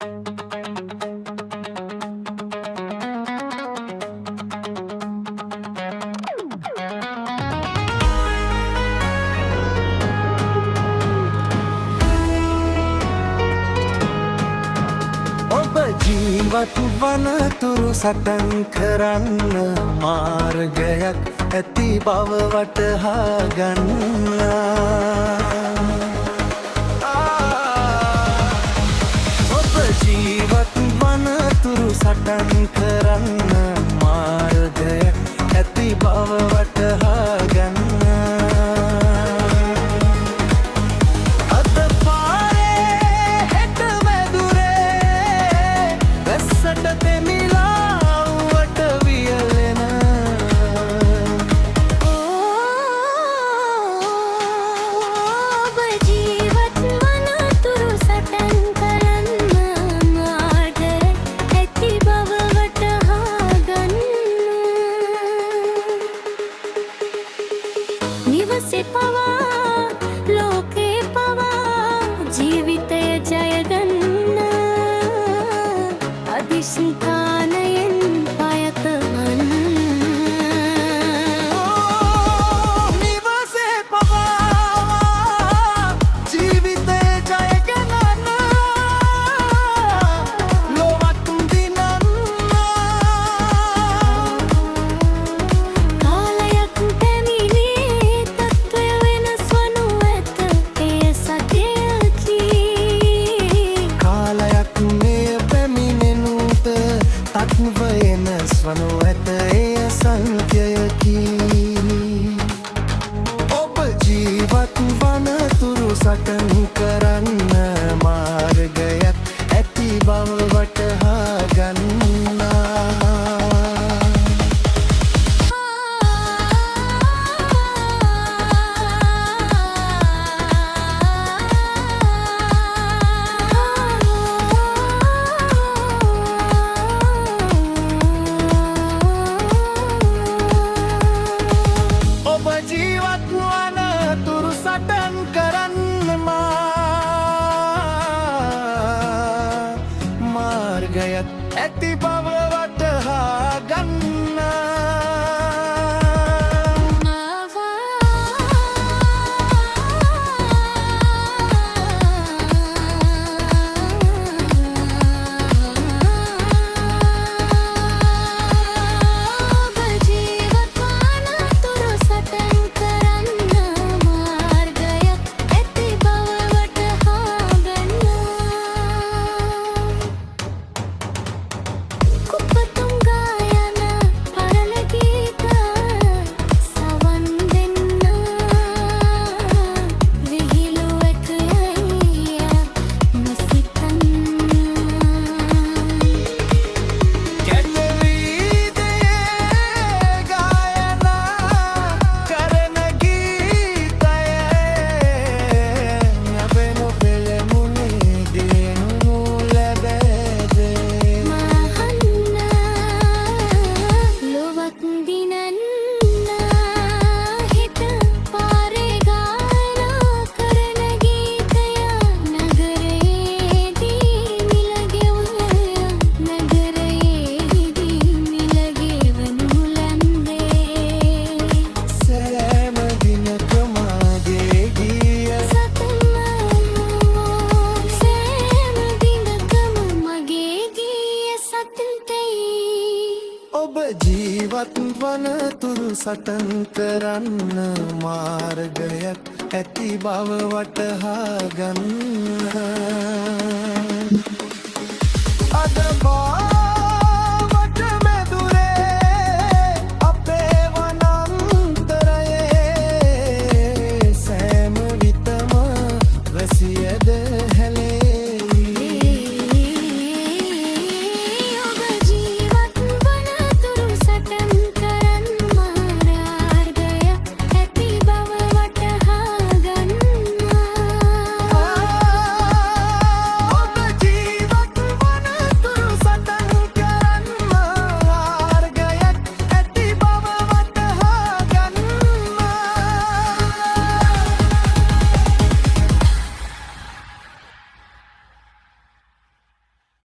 ජීවත් වනතුරු සටන් කරන්න මාර්ගයක් ඇති බව වටහා ගන්න. ඔබ ජීවත් වනතුරු සටන් කරන්න මාර්ගයක් ඇති බව වටහා ගන්න. නිවසේ පවා ලෝකේ පවා ජීවිතය ජයගන්න අධිෂ්ඨානයෙන් පයතවන්න. නිවසේ පවා ජීවිතය ජයගන්න ලොවක් දිනන්න. කාලයක් පැමිණේ තත්ත්වය වෙනස් වනු ඇත එය සත්‍යයකි. කාලයක් මේ පැමිණෙනුත තත්ත්ව වෙනස් වනු ඇත එය සංඛ්‍යයකි. ඔබ ජීවත් වනතුරු සටන් කරන්න මාර්ගයක් ඇති බව වටහා ගන්නා. ඔබ ජීවත් වනතුරු සටන් කරන්න මාර්ගයක් ඇති බව වටහා ගන්න. ඔබ ජීවත් වනතුරු සටන් කරන්න මාර්ගයක් ඇති බව වටහා ගන්න.